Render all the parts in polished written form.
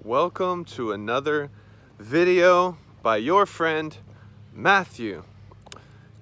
welcome to another video by your friend Matthew.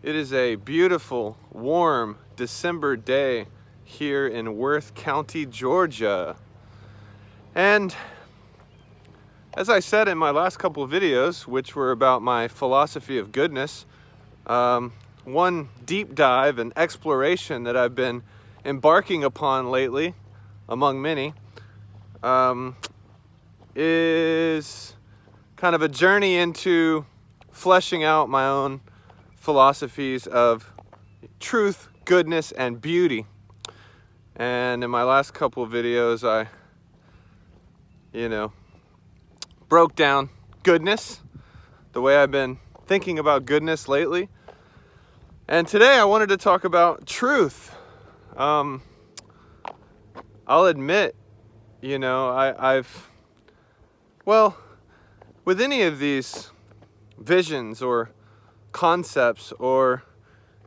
It is a beautiful, warm December day here in Worth County, Georgia. And as I said in my last couple of videos, which were about my philosophy of goodness, one deep dive and exploration that I've been embarking upon lately, among many, is kind of a journey into fleshing out my own philosophies of truth, goodness, and beauty. And in my last couple of videos, I, broke down goodness, the way I've been thinking about goodness lately. And today I wanted to talk about truth. I'll admit, with any of these visions or concepts or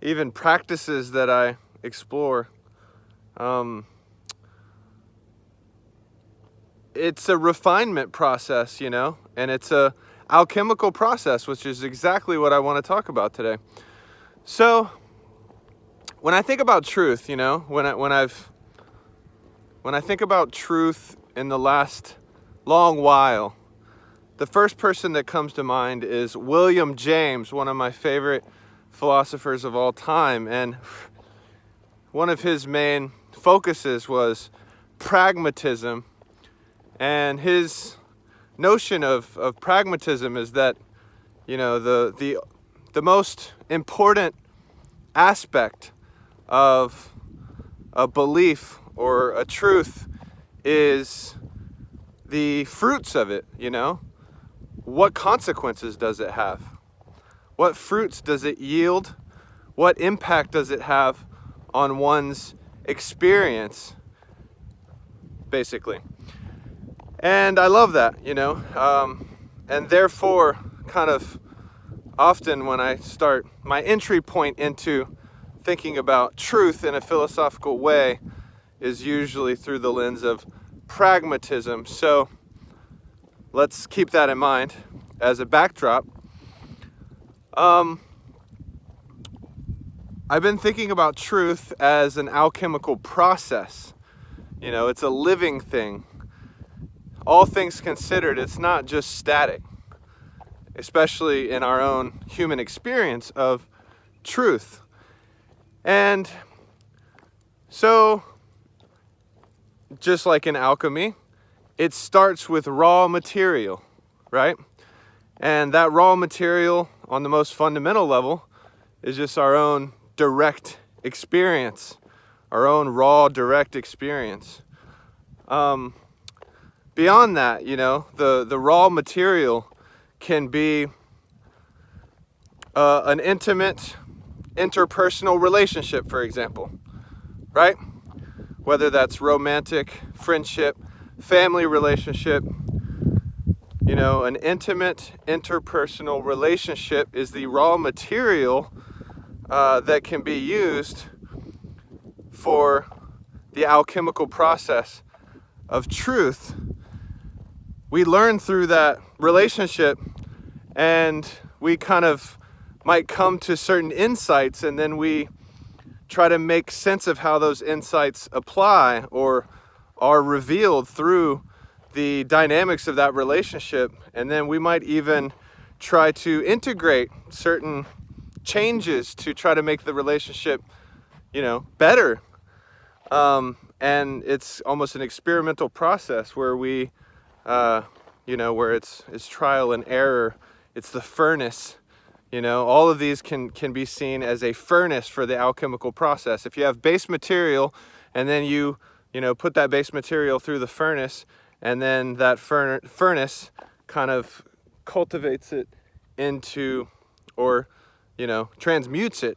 even practices that I explore, it's a refinement process, and it's a alchemical process, which is exactly what I want to talk about today. So when I think about truth, when I think about truth in the last long while, the first person that comes to mind is William James, one of my favorite philosophers of all time. And one of his main focuses was pragmatism. And his notion of pragmatism is that, the most important aspect of a belief or a truth is the fruits of it. What consequences does it have? What fruits does it yield? What impact does it have on one's experience, basically? And I love that, and therefore, kind of often when I start my entry point into thinking about truth in a philosophical way is usually through the lens of pragmatism. So let's keep that in mind as a backdrop. I've been thinking about truth as an alchemical process. It's a living thing. All things considered, it's not just static, especially in our own human experience of truth. And so, just like in alchemy, it starts with raw material, right? And that raw material, on the most fundamental level, is just our own direct experience, our own raw, direct experience. Beyond that, the raw material can be an intimate, interpersonal relationship, for example, right? Whether that's romantic, friendship, family relationship, an intimate, interpersonal relationship is the raw material that can be used for the alchemical process of truth. We learn through that relationship, and we kind of might come to certain insights, and then we try to make sense of how those insights apply or are revealed through the dynamics of that relationship. And then we might even try to integrate certain changes to try to make the relationship, better. And it's almost an experimental process where we, where it's trial and error. It's the furnace. All of these can be seen as a furnace for the alchemical process. If you have base material and then you put that base material through the furnace, and then that furnace kind of cultivates it into, or, transmutes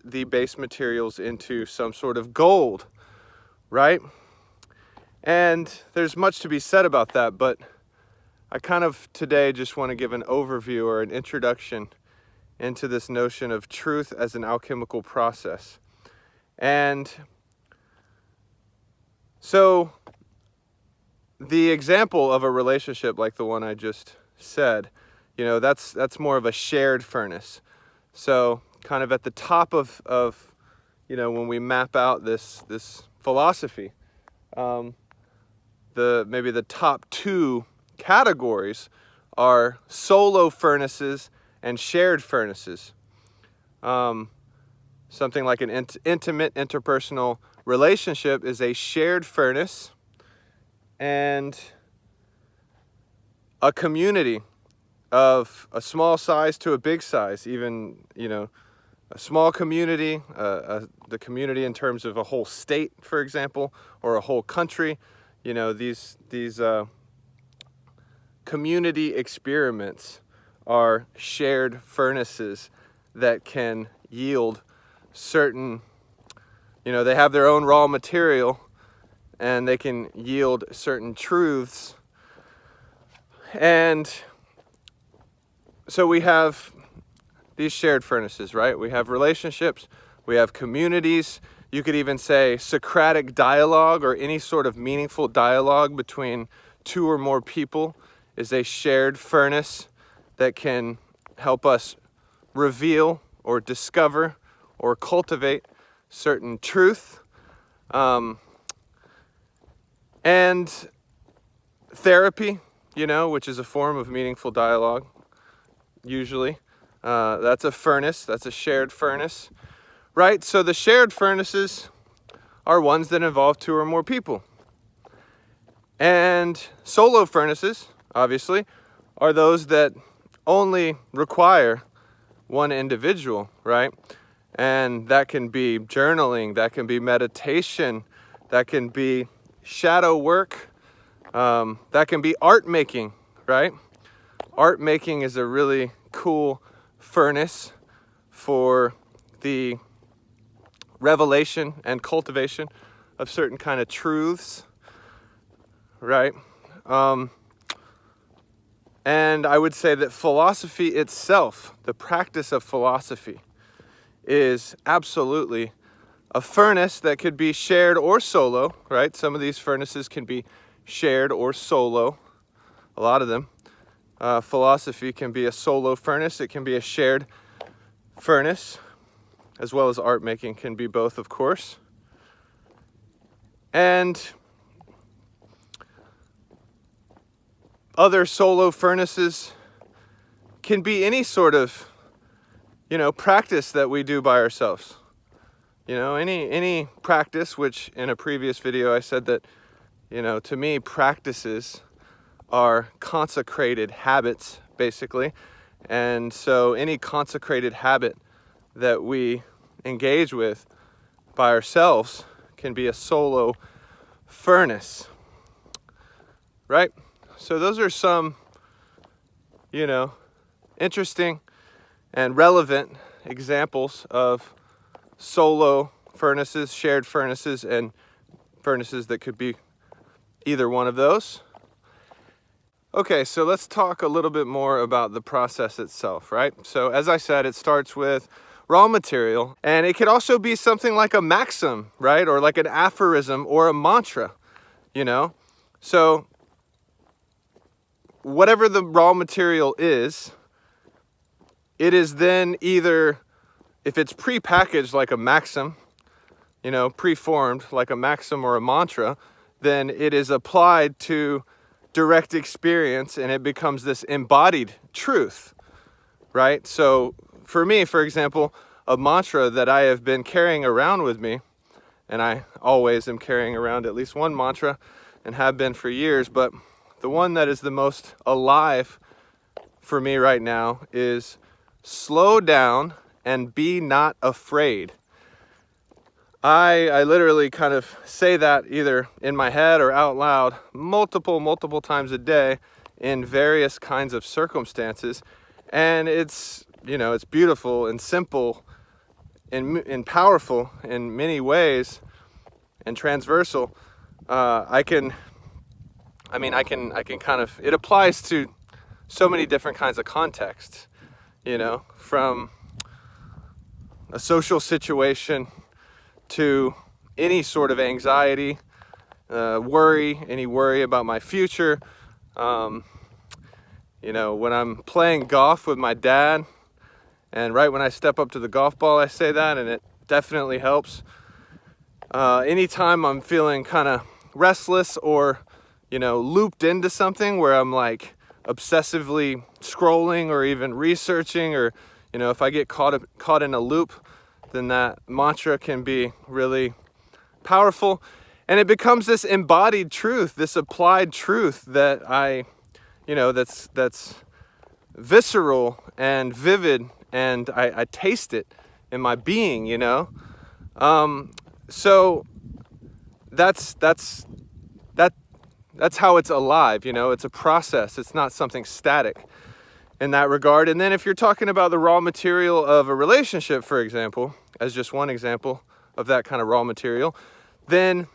the base materials into some sort of gold, right? And there's much to be said about that, but I kind of today just want to give an overview or an introduction into this notion of truth as an alchemical process. And so the example of a relationship like the one I just said, that's more of a shared furnace. So kind of at the top of when we map out this philosophy, maybe the top two categories are solo furnaces and shared furnaces. Something like an intimate interpersonal relationship is a shared furnace, and a community of a small size to a big size, even a small community, the community in terms of a whole state, for example, or a whole country. These community experiments are shared furnaces that can yield certain, they have their own raw material, and they can yield certain truths. And so we have these shared furnaces, right? We have relationships, we have communities. You could even say Socratic dialogue, or any sort of meaningful dialogue between two or more people, is a shared furnace that can help us reveal or discover or cultivate certain truth. And therapy, which is a form of meaningful dialogue, usually. That's a furnace, that's a shared furnace, right? So the shared furnaces are ones that involve two or more people. And solo furnaces, obviously, are those that only require one individual, right? And that can be journaling, that can be meditation, that can be shadow work, that can be art making, right? Art making is a really cool furnace for the revelation and cultivation of certain kind of truths, right? And I would say that philosophy itself, the practice of philosophy, is absolutely a furnace that could be shared or solo, right? Some of these furnaces can be shared or solo, a lot of them. Philosophy can be a solo furnace, it can be a shared furnace, as well as art making can be both, of course. And other solo furnaces can be any sort of, practice that we do by ourselves. Any practice, which in a previous video I said that, to me, practices are consecrated habits, basically. And so any consecrated habit that we engage with by ourselves can be a solo furnace, right? So those are some, interesting and relevant examples of solo furnaces, shared furnaces, and furnaces that could be either one of those. Okay, so let's talk a little bit more about the process itself, right? So as I said, it starts with raw material, and it could also be something like a maxim, right? Or like an aphorism or a mantra, So whatever the raw material is, it is then either, if it's pre-packaged like a maxim, pre-formed like a maxim or a mantra, then it is applied to direct experience, and it becomes this embodied truth, right? So for me, for example, a mantra that I have been carrying around with me, and I always am carrying around at least one mantra and have been for years, but the one that is the most alive for me right now is slow down and be not afraid. I literally kind of say that either in my head or out loud multiple times a day in various kinds of circumstances. And it's, it's beautiful and simple and powerful in many ways and transversal. I can kind of, it applies to so many different kinds of contexts, from a social situation to any sort of anxiety any worry about my future. You know, when I'm playing golf with my dad, and right when I step up to the golf ball, I say that, and it definitely helps. Anytime I'm feeling kind of restless or, you know, looped into something where I'm like obsessively scrolling or even researching, or, you know, if I get caught in a loop, then that mantra can be really powerful. And it becomes this embodied truth, this applied truth that that's visceral and vivid, and I taste it in my being, you know. So that's how it's alive, you know. It's a process. It's not something static in that regard. And then if you're talking about the raw material of a relationship, for example, as just one example of that kind of raw material, then,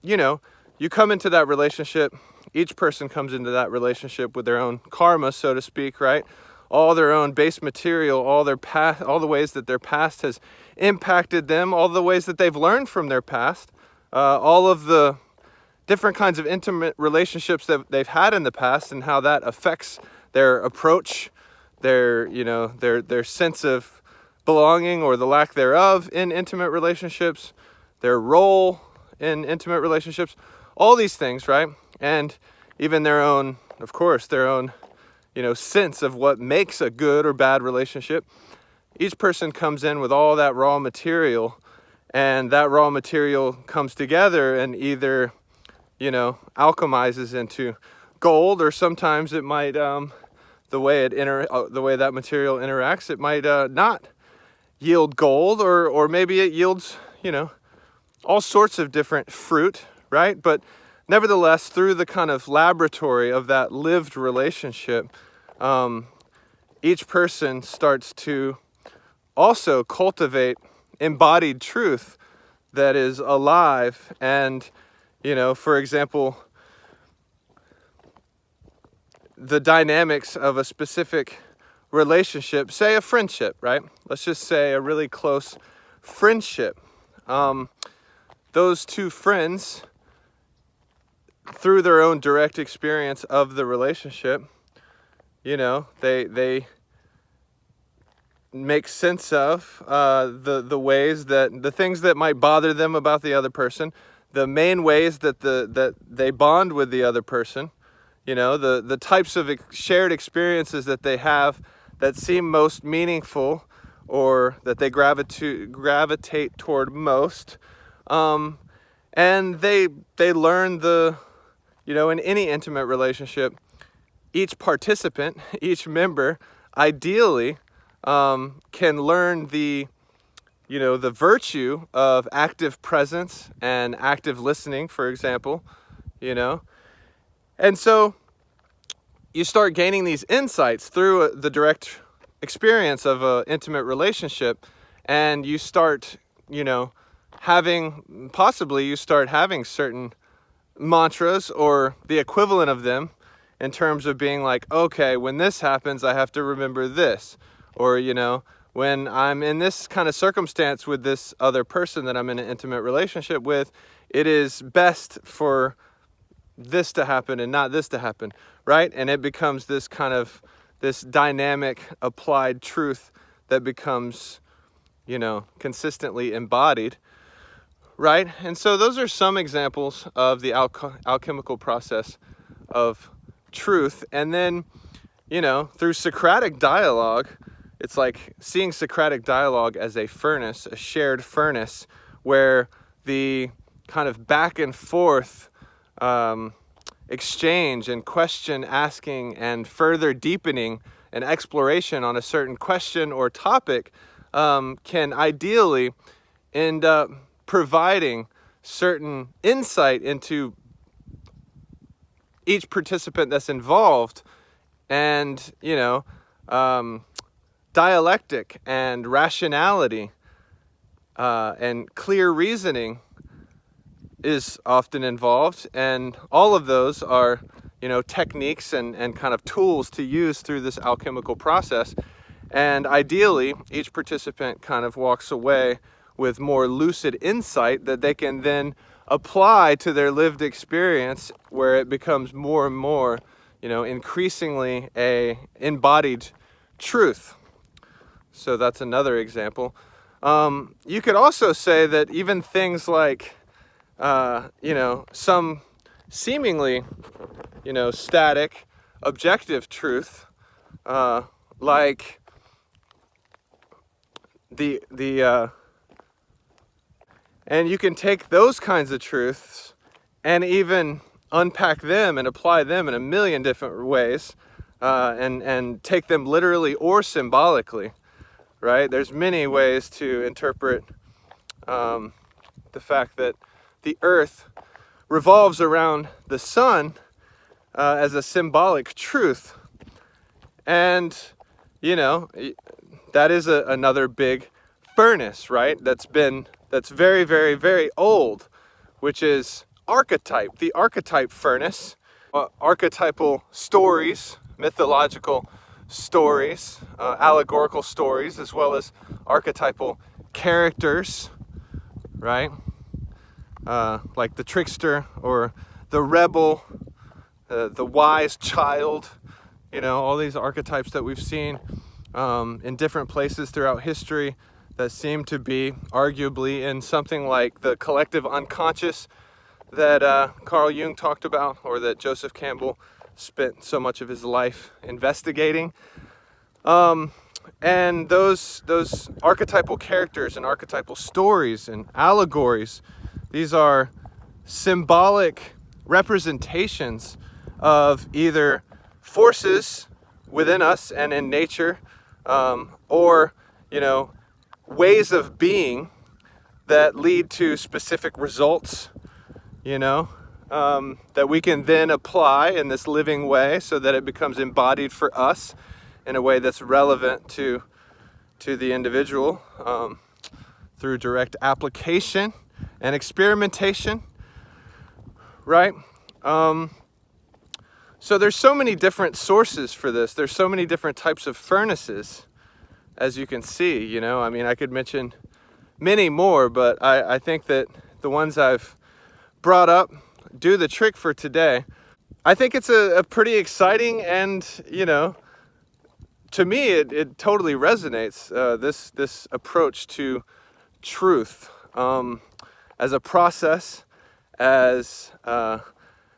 you know, you come into that relationship, each person comes into that relationship with their own karma, so to speak, right? All their own base material, all their past, all the ways that their past has impacted them, all the ways that they've learned from their past, all of the different kinds of intimate relationships that they've had in the past, and how that affects their approach, their, you know, their sense of belonging or the lack thereof in intimate relationships, their role in intimate relationships, all these things, right? And even their own, of course, their own, you know, sense of what makes a good or bad relationship. Each person comes in with all that raw material, and that raw material comes together and either, you know, alchemizes into gold, or sometimes it might, the way that material interacts, it might not yield gold, or maybe it yields, you know, all sorts of different fruit, right? But nevertheless, through the kind of laboratory of that lived relationship, each person starts to also cultivate embodied truth that is alive. And, you know, for example, the dynamics of a specific relationship, say a friendship, right? Let's just say a really close friendship. Those two friends, through their own direct experience of the relationship, you know, they make sense of the ways that the things that might bother them about the other person, the main ways that that they bond with the other person, you know, the types of shared experiences that they have that seem most meaningful, or that they gravitate toward most, and they learn you know, in any intimate relationship, each participant, each member, ideally, can learn the virtue of active presence and active listening, for example, you know. And so you start gaining these insights through the direct experience of an intimate relationship, and you start, you know, you start having certain mantras or the equivalent of them, in terms of being like, okay, when this happens, I have to remember this. Or, you know, when I'm in this kind of circumstance with this other person that I'm in an intimate relationship with, it is best for this to happen and not this to happen, right? And it becomes this dynamic applied truth that becomes, you know, consistently embodied, right? And so those are some examples of the alchemical process of truth. And then, you know, through Socratic dialogue, it's like seeing Socratic dialogue as a furnace, a shared furnace, where the kind of back and forth exchange and question asking and further deepening and exploration on a certain question or topic can ideally end up providing certain insight into each participant that's involved, and, you know, dialectic and rationality and clear reasoning is often involved. And all of those are, you know, techniques and kind of tools to use through this alchemical process. And ideally, each participant kind of walks away with more lucid insight that they can then apply to their lived experience, where it becomes more and more, increasingly a embodied truth. So that's another example. You could also say that even things like, some seemingly, static, objective truth, like and you can take those kinds of truths and even unpack them and apply them in a million different ways, and take them literally or symbolically, right? There's many ways to interpret the fact that the earth revolves around the sun as a symbolic truth. And, that is another big furnace, right? That's very, very, very old, which is archetype, the archetype furnace. Archetypal stories, mythological stories, allegorical stories, as well as archetypal characters, right? Like the trickster or the rebel, the wise child, all these archetypes that we've seen in different places throughout history that seem to be arguably in something like the collective unconscious that Carl Jung talked about, or that Joseph Campbell spent so much of his life investigating. And those archetypal characters and archetypal stories and allegories, these are symbolic representations of either forces within us and in nature, or ways of being that lead to specific results, that we can then apply in this living way so that it becomes embodied for us in a way that's relevant to the individual, through direct application and experimentation, right? So there's so many different sources for this. There's so many different types of furnaces, as you can see. I could mention many more, but I think that the ones I've brought up do the trick for today. I think it's a pretty exciting, and to me it totally resonates, this approach to truth, as a process, as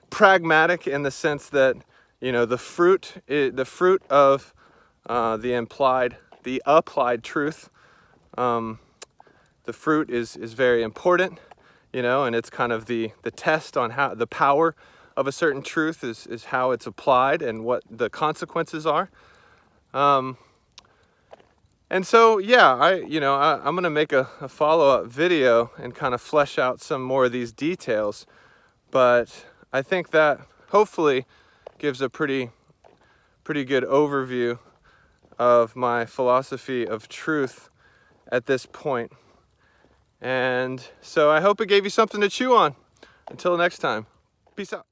pragmatic in the sense that the fruit of the applied truth, the fruit is very important, and it's kind of the test on how the power of a certain truth is how it's applied and what the consequences are. And so, yeah, I'm going to make a follow-up video and kind of flesh out some more of these details. But I think that hopefully gives a pretty good overview of my philosophy of truth at this point. And so I hope it gave you something to chew on. Until next time, peace out.